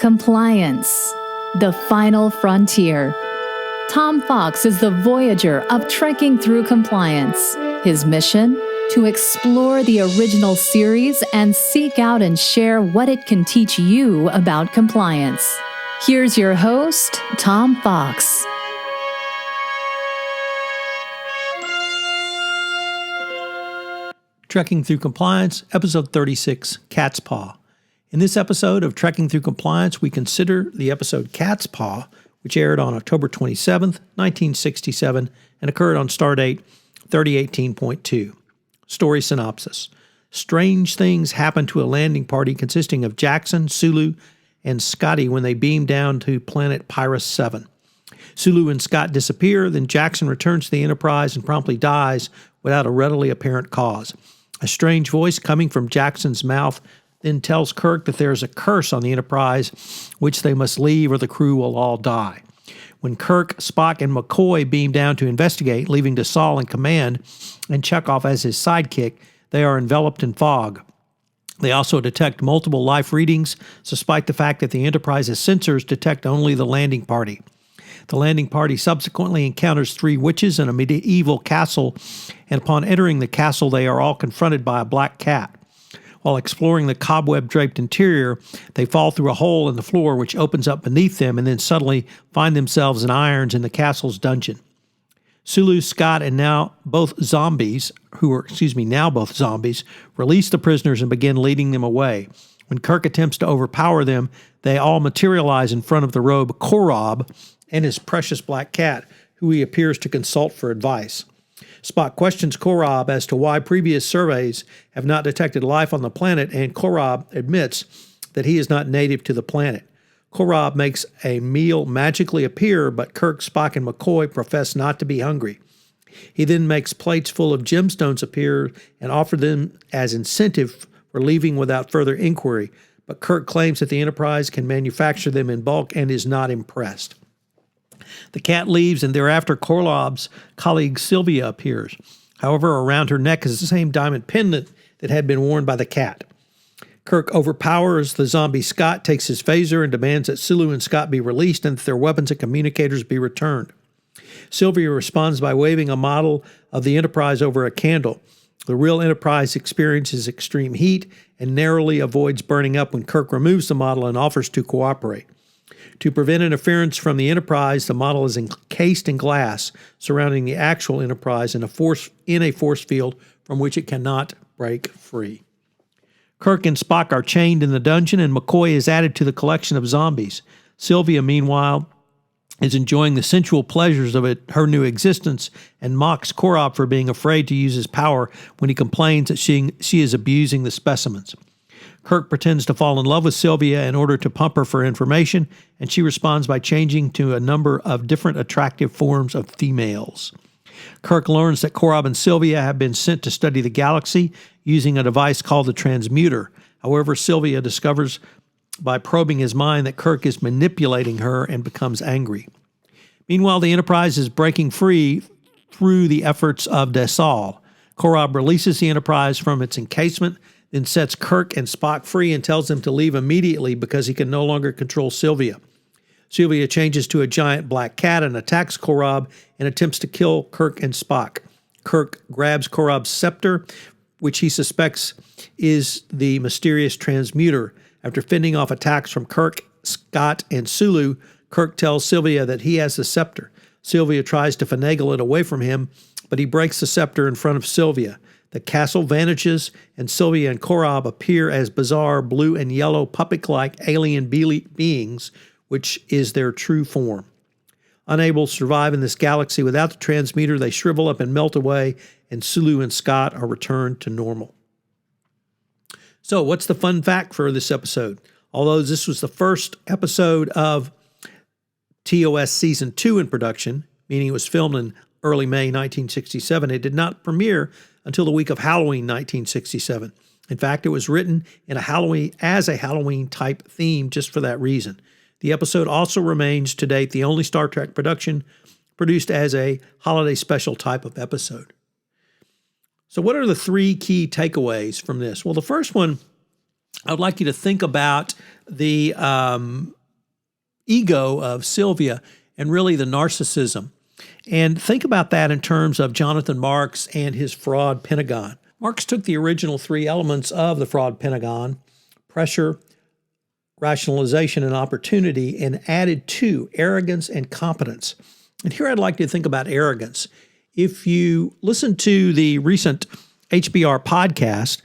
Compliance, the final frontier. Tom Fox is the voyager of trekking through compliance. His mission? To explore the original series and seek out and share what it can teach you about compliance. Here's your host, Tom Fox. Trekking Through Compliance, Episode 36, Catspaw. In this episode of Trekking Through Compliance, we consider the episode Catspaw, which aired on October 27th, 1967, and occurred on Stardate 3018.2. Story synopsis. Strange things happen to a landing party consisting of Jackson, Sulu, and Scotty when they beam down to planet Pyrus 7. Sulu and Scott disappear, then Jackson returns to the Enterprise and promptly dies without a readily apparent cause. A strange voice coming from Jackson's mouth then tells Kirk that there is a curse on the Enterprise, which they must leave or the crew will all die. When Kirk, Spock, and McCoy beam down to investigate, leaving Dassault in command and Chekhov as his sidekick, they are enveloped in fog. They also detect multiple life readings, despite the fact that the Enterprise's sensors detect only the landing party. The landing party subsequently encounters three witches in a medieval castle, and upon entering the castle, they are all confronted by a black cat. While exploring the cobweb-draped interior, they fall through a hole in the floor which opens up beneath them and then suddenly find themselves in irons in the castle's dungeon. Sulu, Scott, and now both zombies, release the prisoners and begin leading them away. When Kirk attempts to overpower them, they all materialize in front of the robe Korob and his precious black cat, who he appears to consult for advice. Spock questions Korob as to why previous surveys have not detected life on the planet, and Korob admits that he is not native to the planet. Korob makes a meal magically appear, but Kirk, Spock, and McCoy profess not to be hungry. He then makes plates full of gemstones appear and offer them as incentive for leaving without further inquiry, but Kirk claims that the Enterprise can manufacture them in bulk and is not impressed. The cat leaves, and thereafter Korob's colleague Sylvia appears. However, around her neck is the same diamond pendant that had been worn by the cat. Kirk overpowers the zombie Scott, takes his phaser, and demands that Sulu and Scott be released and that their weapons and communicators be returned. Sylvia responds by waving a model of the Enterprise over a candle. The real Enterprise experiences extreme heat and narrowly avoids burning up when Kirk removes the model and offers to cooperate. To prevent interference from the Enterprise, the model is encased in glass surrounding the actual Enterprise in a force field from which it cannot break free. Kirk and Spock are chained in the dungeon, and McCoy is added to the collection of zombies. Sylvia, meanwhile, is enjoying the sensual pleasures of her new existence and mocks Korob for being afraid to use his power when he complains that she is abusing the specimens. Kirk pretends to fall in love with Sylvia in order to pump her for information, and she responds by changing to a number of different attractive forms of females. Kirk learns that Korob and Sylvia have been sent to study the galaxy using a device called the transmuter. However, Sylvia discovers by probing his mind that Kirk is manipulating her and becomes angry. Meanwhile, the Enterprise is breaking free through the efforts of Dassault. Korob releases the Enterprise from its encasement, then sets Kirk and Spock free and tells them to leave immediately because he can no longer control Sylvia. Sylvia changes to a giant black cat and attacks Korob and attempts to kill Kirk and Spock. Kirk grabs Korob's scepter, which he suspects is the mysterious transmuter. After fending off attacks from Kirk, Scott, and Sulu, Kirk tells Sylvia that he has the scepter. Sylvia tries to finagle it away from him, but he breaks the scepter in front of Sylvia. The castle vanishes, and Sylvia and Korob appear as bizarre blue and yellow puppet-like alien beings, which is their true form. Unable to survive in this galaxy without the transmuter, they shrivel up and melt away, and Sulu and Scott are returned to normal. So, what's the fun fact for this episode? Although this was the first episode of TOS Season 2 in production, meaning it was filmed in early May 1967, it did not premiere until the week of Halloween 1967. In fact, it was written in a Halloween-type theme just for that reason. The episode also remains to date the only Star Trek production produced as a holiday special type of episode. So what are the three key takeaways from this? Well, the first one, I would like you to think about the ego of Sylvia and really the narcissism. And think about that in terms of Jonathan Marks and his fraud Pentagon. Marks took the original three elements of the fraud Pentagon, pressure, rationalization, and opportunity, and added two, arrogance and competence. And here I'd like to think about arrogance. If you listen to the recent HBR podcast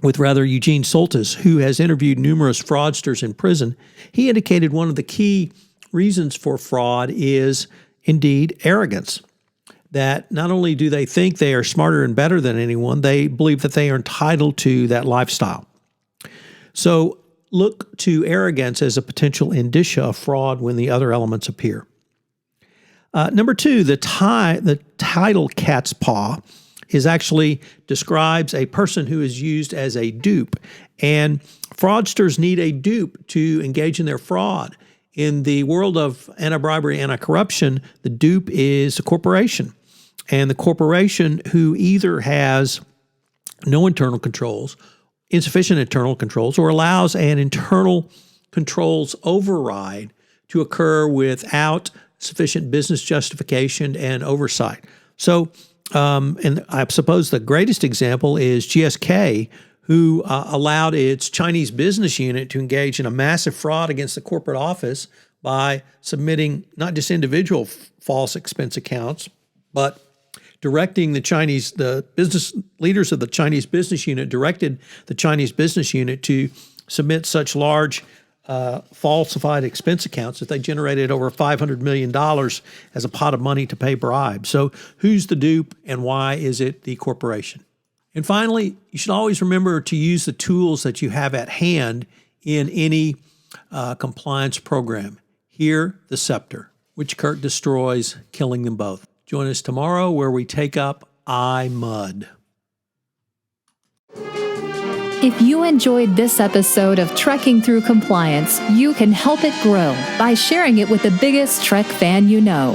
with Eugene Soltis, who has interviewed numerous fraudsters in prison, he indicated one of the key reasons for fraud is indeed arrogance. That not only do they think they are smarter and better than anyone, they believe that they are entitled to that lifestyle. So look to arrogance as a potential indicia of fraud when the other elements appear. Number two, the title Catspaw actually describes a person who is used as a dupe. And fraudsters need a dupe to engage in their fraud. In the world of anti-bribery, anti-corruption, the dupe is a corporation. And the corporation who either has no internal controls, insufficient internal controls, or allows an internal controls override to occur without sufficient business justification and oversight. So, and I suppose the greatest example is GSK, who allowed its Chinese business unit to engage in a massive fraud against the corporate office by submitting not just individual false expense accounts, but directing the business leaders of the Chinese business unit directed the Chinese business unit to submit such large falsified expense accounts that they generated over $500 million as a pot of money to pay bribes. So who's the dupe and why is it the corporation? And finally, you should always remember to use the tools that you have at hand in any compliance program. Here, the scepter, which Kurt destroys, killing them both. Join us tomorrow where we take up iMud. If you enjoyed this episode of Trekking Through Compliance, you can help it grow by sharing it with the biggest Trek fan you know.